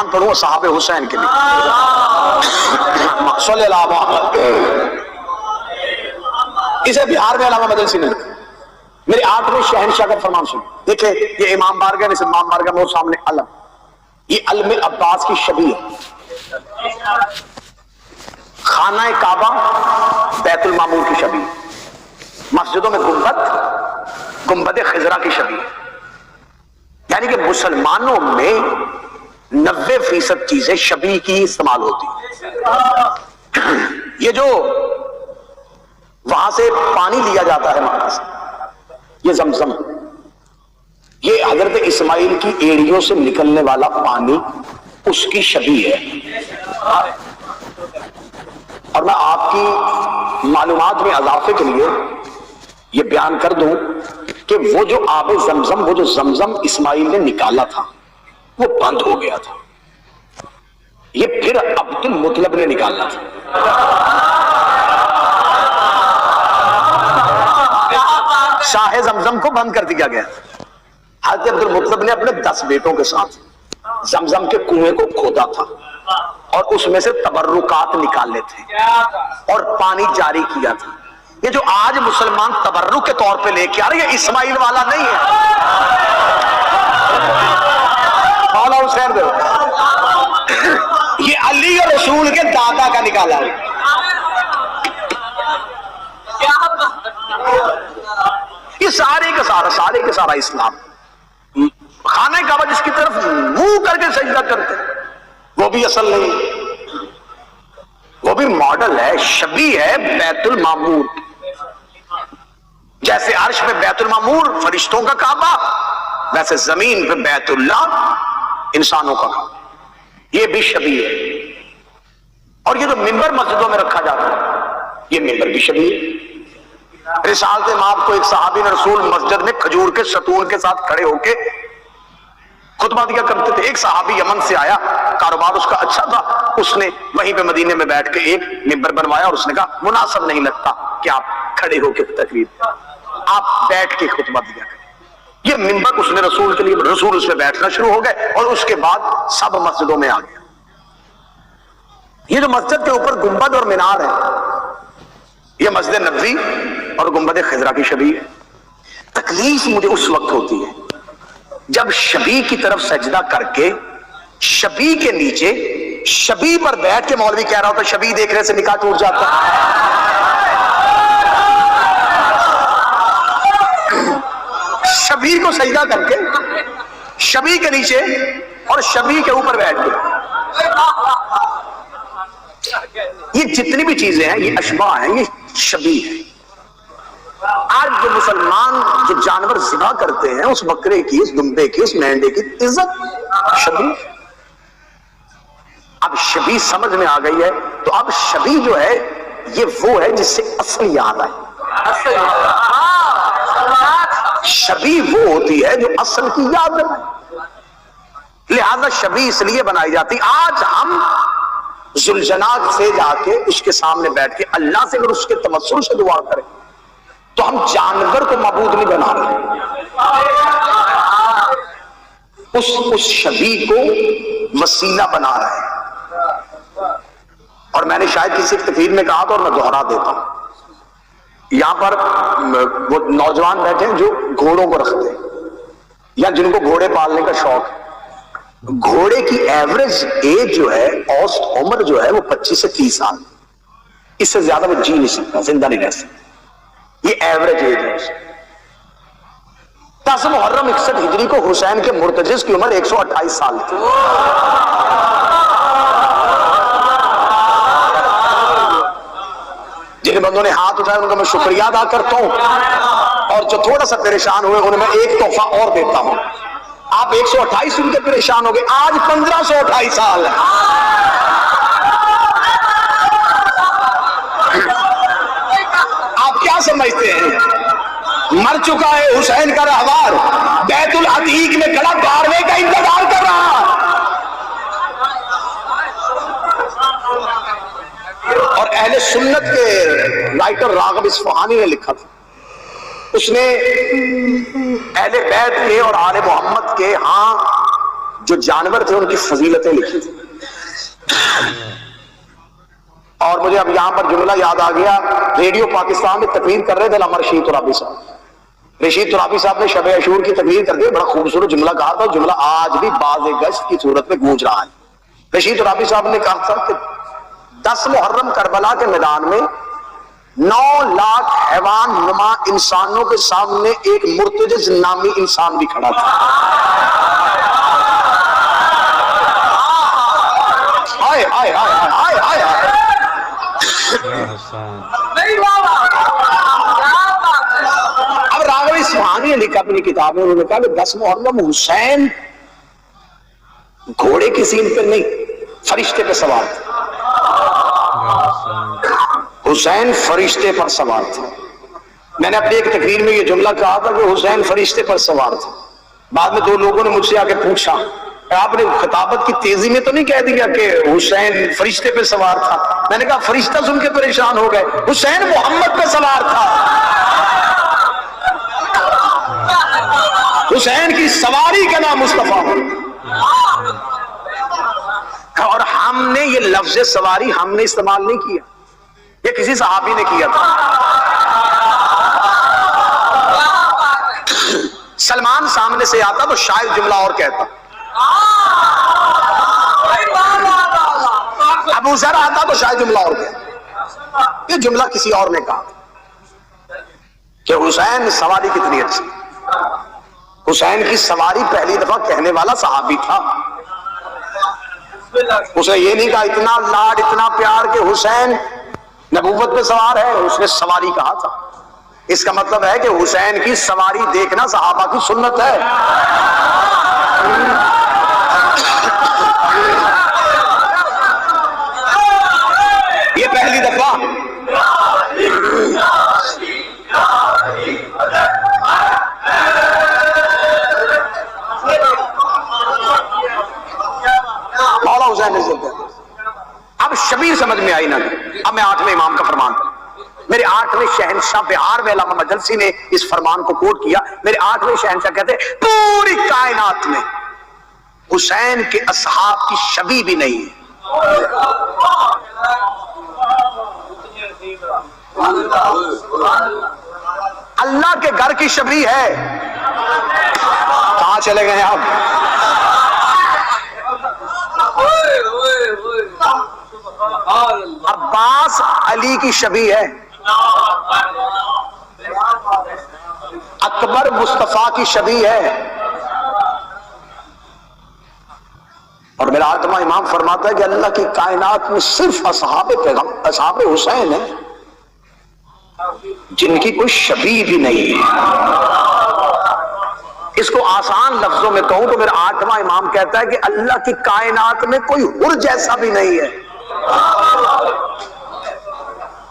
قرآن پڑھوں صحابہ حسین کے لیے. صلی اللہ محمد. اسے بہار میں علامہ مدنسی نے میرے 8ویں شہنشاہ کا فرمان سن. دیکھیں یہ امام بارگاہ میں امام بارگاہ میں سامنے علم, یہ علم عباس کی شبیہ. خانہ کعبہ بیت المعمور کی شبیہ, مسجدوں میں گنبد خضرا کی شبیہ. یعنی کہ مسلمانوں میں 90% چیزیں شبیہ کی استعمال ہوتی ہیں. یہ جو وہاں سے پانی لیا جاتا ہے مکہ سے, یہ زمزم, یہ حضرت اسماعیل کی ایڑیوں سے نکلنے والا پانی اس کی شبیہ ہے. اور میں آپ کی معلومات میں اضافے کے لیے یہ بیان کر دوں کہ وہ جو آب زمزم, وہ جو زمزم اسماعیل نے نکالا تھا وہ بند ہو گیا تھا. یہ پھر عبد المطلب نے نکالا تھا. شاہ زمزم کو بند کر دیا گیا. حضرت عبد المطلب نے اپنے 10 بیٹوں کے ساتھ زمزم کے کنویں کو کھودا تھا اور اس میں سے تبرکات نکالے تھے اور پانی جاری کیا تھا. یہ جو آج مسلمان تبرک کے طور پہ لے کے آ رہے ہیں, یہ اسماعیل والا نہیں ہے. مولا حسین دے یہ علی اور رسول کے دادا کا نکالا ہے. یہ سارے کا سارا اسلام. خانہ کعبہ جس کی طرف منہ کر کے سجدہ کرتے وہ بھی اصل نہیں, وہ بھی ماڈل ہے, شبیہ ہے بیت المعمور. جیسے عرش پہ بیت المعمور فرشتوں کا کعبہ, ویسے زمین پہ بیت اللہ انسانوں کا کعبہ. یہ بھی شبیہ ہے. اور یہ جو منبر مسجدوں میں رکھا جاتا ہے یہ منبر بھی شبیہ ہے. رسالت مآب کو ایک صحابی نے رسول مسجد میں کھجور کے ستون کے ساتھ کھڑے ہو کے خطبہ دیا کرتے تھے. ایک صحابی یمن سے آیا, کاروبار اس کا اچھا تھا, اس نے وہیں پہ مدینے میں بیٹھ کے ایک منبر بنوایا اور اس نے کہا مناسب نہیں لگتا کہ آپ کھڑے ہو کے تقریر, آپ بیٹھ کے خطبہ دیا کریں. یہ منبر اس نے رسول کے لیے, رسول اس میں بیٹھنا شروع ہو گئے اور اس کے بعد سب مسجدوں میں آ گیا. یہ جو مسجد کے اوپر گنبد اور مینار ہے یہ مسجد نبوی اور گنبد خضرا کی شبیہ ہے. تکلیف مجھے اس وقت ہوتی ہے جب شبیہ کی طرف سجدہ کر کے شبیہ کے نیچے شبیہ پر بیٹھ کے مولوی کہہ رہا ہوتا شبیہ دیکھنے سے نکاح ٹوٹ جاتا. شبیہ کو سجدہ کر کے شبیہ کے نیچے اور شبیہ کے اوپر بیٹھ کے. یہ جتنی بھی چیزیں ہیں یہ اشباہ ہیں, یہ شبیہ ہے. آج جو مسلمان جو جانور ذبح کرتے ہیں اس بکرے کی, اس دمبے کی, اس مینڈے کی عزت شبیہ. اب شبیہ سمجھ میں آ گئی ہے تو اب شبیہ جو ہے یہ وہ ہے جس سے اصل یاد آئے. شبیہ وہ ہوتی ہے جو اصل کی یاد ہے, لہذا شبیہ اس لیے بنائی جاتی. آج ہم ذوالجناح سے جا کے اس کے سامنے بیٹھ کے اللہ سے اگر اس کے توسل سے دعا کریں تو ہم جانور کو معبود نہیں بنا رہے, اس شبیہ کو وسیلہ بنا رہے ہیں. اور میں نے شاید کسی تقریر میں کہا تھا اور میں دوہرا دیتا ہوں, یہاں پر وہ نوجوان بیٹھے ہیں جو گھوڑوں کو رکھتے ہیں یا جن کو گھوڑے پالنے کا شوق ہے. گھوڑے کی ایوریج ایج جو ہے, اوسط عمر جو ہے وہ 25 سے 30 سال, اس سے زیادہ وہ جی نہیں سکتا, زندہ نہیں رہ سکتا. یہ ایوریج ایج ہے. 10 محرم 61 ہجری کو حسین کے مرتجز کی عمر 128 سال تھی. جن بندوں نے ہاتھ اٹھایا ان کا میں شکریہ ادا کرتا ہوں, اور جو تھوڑا سا پریشان ہوئے انہیں میں ایک تحفہ اور دیتا ہوں. آپ 128 ان کے پریشان ہو گئے, آج 1528 سال ہے. آپ کیا سمجھتے ہیں مر چکا ہے حسین کا رہوار, بیت العتیق میں کھڑا گاروے کا انتظار کر رہا. اور اہل سنت کے رائٹر راغب اصفہانی نے لکھا تھا, اس نے اہل بیت کے اور آل محمد کے ہاں جو جانور تھے ان کی فضیلتیں لکھی تھی. اور مجھے اب یہاں پر جملہ یاد آ گیا، ریڈیو پاکستان میں تقریر کر رہے تھے علامہ رشید ترابی صاحب. رشید ترابی صاحب نے شب عاشور کی تقریر کر دی، بڑا خوبصورت جملہ کہا تھا، جملہ آج بھی باز گشت کی صورت میں گونج رہا ہے. رشید ترابی صاحب نے کہا تھا کہ 10 محرم کربلا کے میدان میں 9 لاکھ حیوان نما انسانوں کے سامنے ایک مرتجز نامی انسان بھی کھڑا تھا. آئے آئے آئے آئے آئے آئے. اب راغب اصفہانی نے لکھا اپنی کتاب میں، انہوں نے کہا کہ 10 محرم حسین گھوڑے کی سین پہ نہیں، فرشتے پہ سوار تھے. حسین فرشتے پر سوار تھے. میں نے اپنی ایک تقریر میں یہ جملہ کہا تھا کہ حسین فرشتے پر سوار تھے. بعد میں 2 لوگوں نے مجھ سے آ کے پوچھا آپ نے خطابت کی تیزی میں تو نہیں کہہ دیا کہ حسین فرشتے پہ سوار تھا؟ میں نے کہا فرشتہ سن کے پریشان ہو گئے، حسین محمد پہ سوار تھا. حسین کی سواری کا نام مصطفیٰ. اور ہم نے یہ لفظ سواری ہم نے استعمال نہیں کیا، یہ کسی صحابی نے کیا تھا. سلمان سامنے سے آتا تو شاید جملہ اور کہتا، ابو ذر آتا تو شاید جملہ اور کہتا. یہ جملہ کسی اور نے کہا کہ حسین سواری کتنی اچھی. حسین کی سواری پہلی دفعہ کہنے والا صحابی تھا. اس نے یہ نہیں کہا اتنا لاڈ اتنا پیار کہ حسین نبوت پہ سوار ہے، اس نے سواری کہا تھا. اس کا مطلب ہے کہ حسین کی سواری دیکھنا صحابہ کی سنت ہے. یہ پہلی دفعہ مولا حسین نے. اب شبیر سمجھ میں آئی نا. اب میں 8ویں امام کا فرمان پڑھوں. میرے 8ویں شہنشاہ بہار میں علامہ مجلسی نے اس فرمان کو کوٹ کیا. میرے 8ویں شہنشاہ کہتے ہیں پوری کائنات میں حسین کے اصحاب کی شبیہ بھی نہیں ہے. اللہ کے گھر کی شبیہ ہے. کہاں چلے گئے آپ؟ عباس علی کی شبیہ ہے. اکبر مصطفیٰ کی شبیہ ہے. اور میرا 8واں امام فرماتا ہے کہ اللہ کی کائنات میں صرف اصحاب حسین ہیں جن کی کوئی شبیہ بھی نہیں ہے. اس کو آسان لفظوں میں کہوں تو میرا 8واں امام کہتا ہے کہ اللہ کی کائنات میں کوئی حر جیسا بھی نہیں ہے.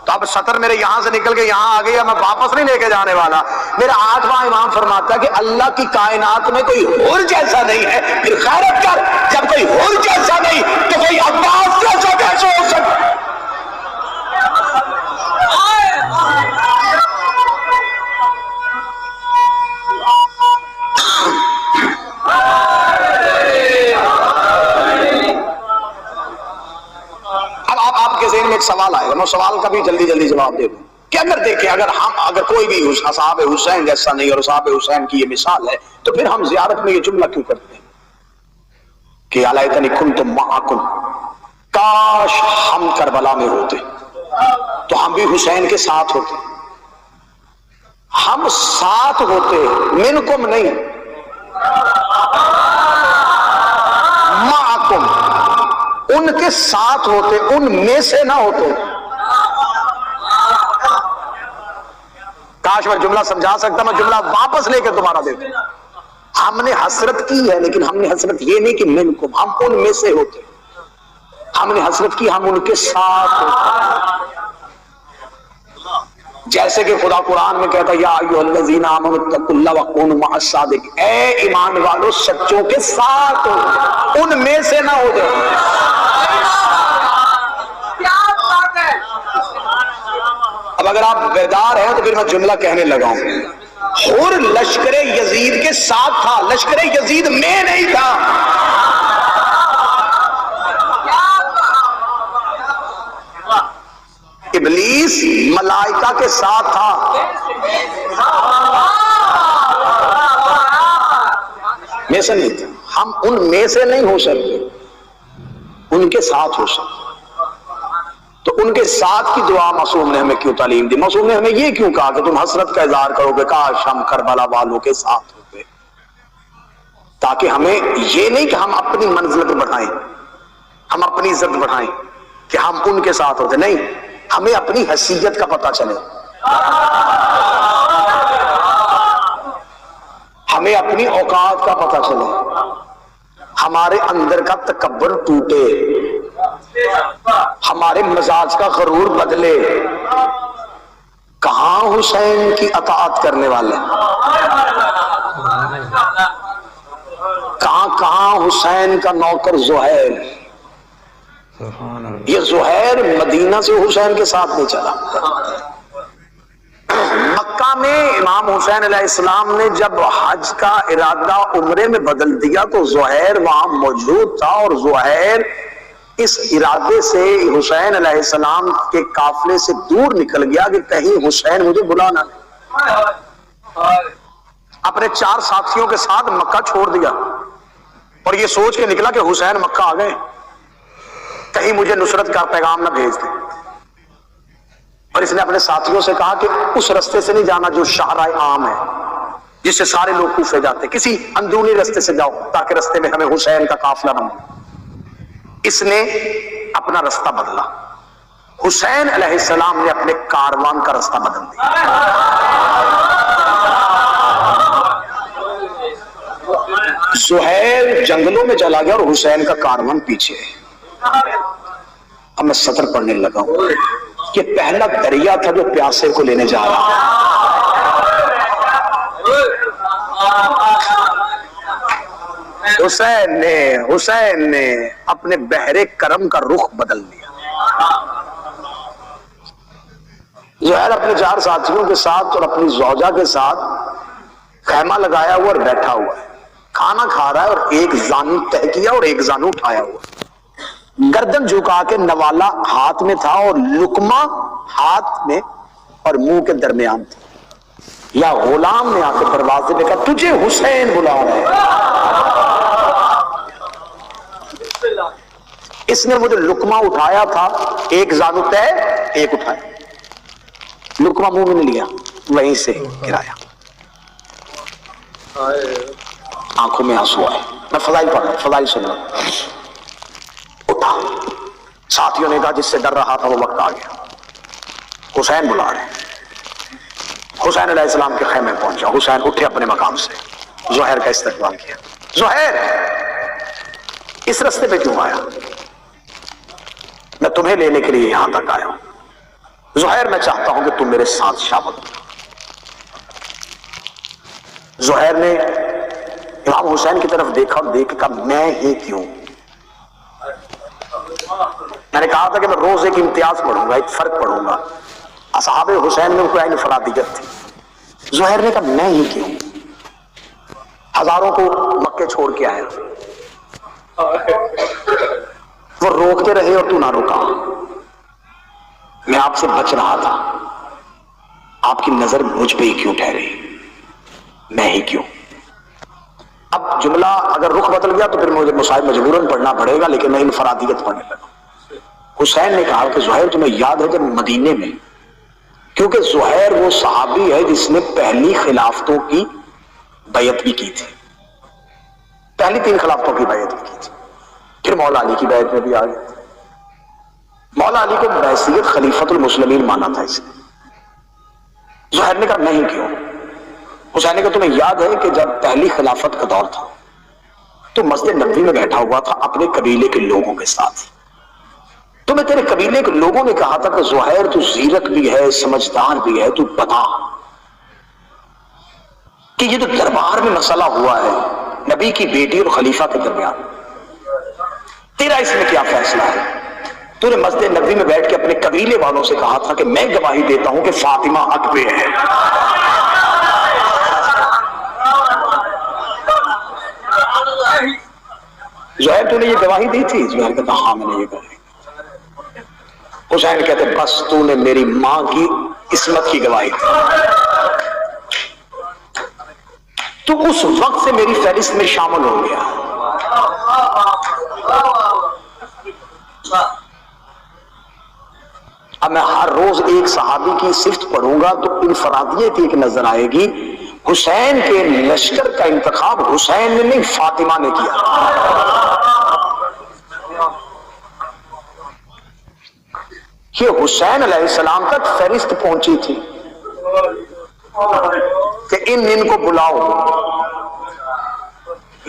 تو اب سطر میرے یہاں سے نکل کے یہاں آ گیا، میں واپس نہیں لے کے جانے والا. میرا 8واں امام فرماتا ہے کہ اللہ کی کائنات میں کوئی حر جیسا نہیں ہے. پھر غیرت کر، جب کوئی حر جیسا نہیں تو کوئی عباس جیسا کیسے ہو سکتا؟ ایک سوال آئے گا، میں سوال کا بھی جلدی جلدی جواب دے دوں کہ اگر دیکھیں اگر کوئی بھی اصحاب حسین جیسا نہیں اور اصحاب حسین کی یہ مثال ہے تو پھر ہم زیارت میں یہ جملہ کیوں کرتے ہیں کہ الیتنی کنت معکم، کاش ہم کربلا میں ہوتے تو ہم بھی حسین کے ساتھ ہوتے. ہم ساتھ ہوتے، منکم نہیں، معکم، ان کے ساتھ ہوتے، ان میں سے نہ ہوتے. کاش میں جملہ سمجھا سکتا، میں جملہ واپس لے کے دوبارہ دیتا. ہم نے حسرت کی ہے لیکن ہم نے حسرت یہ نہیں کہ منکم، ہم ان میں سے ہوتے. ہم نے حسرت کی ہم ان کے ساتھ ہوتے. جیسے کہ خدا قرآن میں کہتا ہے یا ایھا الذین آمنوا اتقوا اللہ وکونوا مع الصادقین، اے ایمان والو سچوں کے ساتھ ہو، ان میں سے نہ ہو جاؤ. اب اگر آپ بیدار ہیں تو پھر میں جملہ کہنے لگا ہوں. حر لشکر یزید کے ساتھ تھا، لشکر یزید میں نہیں تھا۔ ابلیس ملائکہ کے ساتھ تھا، میں سے نہیں تھا۔ ہم ان میں سے نہیں ہو سکتے، ان کے ساتھ ہو سکتے۔ تو ان کے ساتھ کی دعا معصوم نے ہمیں کیوں تعلیم دی؟ معصوم نے ہمیں یہ کیوں کہا کہ تم حسرت کا اظہار کرو گے کاش ہم کربلا والوں کے ساتھ ہوتے، تاکہ ہمیں یہ نہیں کہ ہم اپنی منزلت بڑھائیں، ہم اپنی عزت بڑھائیں کہ ہم ان کے ساتھ ہوتے، نہیں، ہمیں اپنی حیثیت کا پتہ چلے، ہمیں اپنی اوقات کا پتہ چلے، ہمارے اندر کا تکبر ٹوٹے، ہمارے مزاج کا غرور بدلے۔ کہاں حسین کی اطاعت کرنے والے، کہاں حسین کا نوکر زہیر؟ یہ زہیر مدینہ سے حسین کے ساتھ نہیں چلا۔ مکہ میں امام حسین علیہ السلام نے جب حج کا ارادہ عمرے میں بدل دیا تو زہیر وہاں موجود تھا، اور زہیر اس ارادے سے حسین علیہ السلام کے قافلے سے دور نکل گیا کہ کہیں حسین مجھے بلانا نہیں۔ اپنے 4 ساتھیوں کے ساتھ مکہ چھوڑ دیا اور یہ سوچ کے نکلا کہ حسین مکہ آ گئے، کہیں مجھے نصرت کا پیغام نہ بھیج دیں۔ اور اس نے اپنے ساتھیوں سے کہا کہ اس رستے سے نہیں جانا جو شاہراہ عام ہے، جس سے سارے لوگ کوفے جاتے، کسی اندرونی رستے سے جاؤ تاکہ رستے میں ہمیں حسین کا قافلہ نہ ملے۔ اس نے اپنا رستہ بدلا، حسین علیہ السلام نے اپنے کاروان کا رستہ بدل دیا۔ زہیر جنگلوں میں چلا گیا اور حسین کا کاروان پیچھے ہے۔ اب میں سطر پڑھنے لگا ہوں کہ پہلا دریا تھا جو پیاسے کو لینے جا رہا۔ حسین نے اپنے بحر کرم کا رخ بدل دیا۔ زہیر اپنے 4 ساتھیوں کے ساتھ اور اپنی زوجہ کے ساتھ خیمہ لگایا ہوا اور بیٹھا ہوا ہے، کھانا کھا رہا ہے، اور ایک زانو تہ کیا اور ایک زانو اٹھایا ہوا، گردن جھکا کے نوالا ہاتھ میں تھا اور لقمہ ہاتھ میں اور منہ کے درمیان تھا۔ یا غلام نے آ کے دروازے پہ کہا تجھے حسین بلا رہے ہیں۔ اس نے وہ جو لقمہ اٹھایا تھا، ایک زانو تہ ایک اٹھایا، لقمہ منہ میں نہیں لیا، وہیں سے گرایا۔ آنکھوں میں آنسو آئے۔ میں فضائل پڑھ رہا ہوں، فضائل سن رہا ہوں۔ اٹھا، ساتھیوں نے کہا جس سے ڈر رہا تھا وہ وقت آ گیا، حسین بلا رہے ہیں۔ حسین علیہ السلام کے خیمے پہنچا، حسین اٹھے اپنے مقام سے، زہیر کا استقبال کیا۔ زہیر اس رستے پہ کیوں آیا؟ میں تمہیں لینے کے لیے یہاں تک آیا ہوں۔ زہیر میں چاہتا ہوں کہ تم میرے ساتھ شامل ہو۔ زہیر نے امام حسین کی طرف دیکھا اور دیکھ کر میں ہی کیوں؟ میں نے کہا تھا کہ میں روز ایک امتیاز پڑھوں گا، ایک فرق پڑھوں گا۔ اصحاب حسین میں کوئی انفرادیت تھی، زہیر نے کہا میں ہی کیوں؟ ہزاروں کو مکے چھوڑ کے آیا، وہ روکتے رہے اور تو نہ روکا۔ میں آپ سے بچ رہا تھا، آپ کی نظر مجھ پہ ہی کیوں ٹھہری؟ میں ہی کیوں؟ اب جملہ اگر رخ بدل گیا تو پھر مجھے مصائب مجبوراً پڑھنا پڑے گا، لیکن میں انفرادیت پڑھنے لگا۔ حسین نے کہا کہ زہیر تمہیں یاد ہے جب مدینے میں، کیونکہ زہیر وہ صحابی ہے جس نے پہلی خلافتوں کی بیعت بھی کی تھی، پہلی 3 خلافتوں کی بیعت بھی کی تھی، پھر مولا علی کی بیعت میں بھی آ گئے تھے۔ مولا علی کو بحیثیت خلیفۃ المسلمین مانا تھا اس نے۔ زہیر نے کہا نہیں کیوں؟ حسین نے کہا تمہیں یاد ہے کہ جب پہلی خلافت کا دور تھا تو مسجد نبوی میں بیٹھا ہوا تھا اپنے قبیلے کے لوگوں کے ساتھ، تمہیں تیرے قبیلے کے لوگوں نے کہا تھا کہ زہیر تو زیرک بھی ہے، سمجھدار بھی ہے، تو بتا کہ یہ جو دربار میں مسئلہ ہوا ہے نبی کی بیٹی اور خلیفہ کے درمیان، تیرا اس میں کیا فیصلہ ہے؟ تو نے مسجد نبوی میں بیٹھ کے اپنے قبیلے والوں سے کہا تھا کہ میں گواہی دیتا ہوں کہ فاطمہ حق پہ ہے، زہیر تو نے یہ گواہی دی تھی؟ زہیر کہتا ہاں میں نے یہ گواہی. حسین کہتے بس تو نے میری ماں کی عصمت کی گواہی دی، تو اس وقت سے میری فہرست میں شامل ہو گیا. اب میں ہر روز ایک صحابی کی صفت پڑھوں گا تو انفرادیت ایک نظر آئے گی. حسین کے لشکر کا انتخاب حسین نے نہیں، فاطمہ نے کیا. یہ حسین علیہ السلام تک فہرست پہنچی تھی کہ ان کو بلاؤ.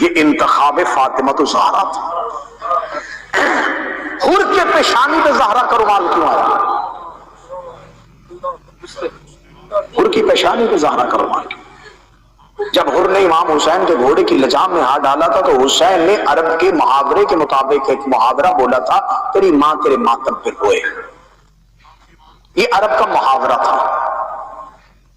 یہ انتخاب فاطمہ تو زہرا تھا. حر کے پیشانی پہ زہرا کا رومال کیوں آیا؟ حر کی پیشانی پہ زہرا کا رومال کیوں؟ جب حر نے امام حسین کے گھوڑے کی لجام میں ہاتھ ڈالا تھا تو حسین نے عرب کے محاورے کے مطابق ایک محاورہ بولا تھا، تیری ماں تیرے ماتم پہ روئے. یہ عرب کا محاورہ تھا.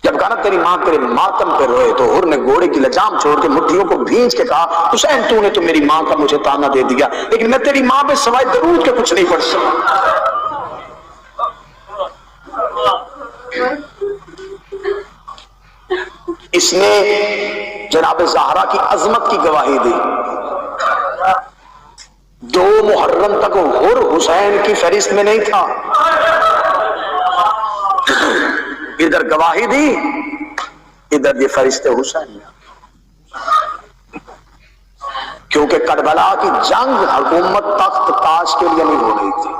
جب کہا نا تیری ماں تیرے ماتم پہ روئے تو حر نے گھوڑے کی لجام چھوڑ کے مٹھیوں کو بھینچ کے کہا حسین تو نے تو میری ماں کا مجھے تانا دے دیا، لیکن میں تیری ماں پہ سوائے درود کے کچھ نہیں پڑھ سکتا. اس نے جناب زہرا کی عظمت کی گواہی دی. 2 محرم تک حر حسین کی فہرست میں نہیں تھا. ادھر گواہی دی، ادھر یہ فہرست حسین میں. کیونکہ کربلا کی جنگ حکومت تخت تاج کے لیے نہیں ہو رہی تھی.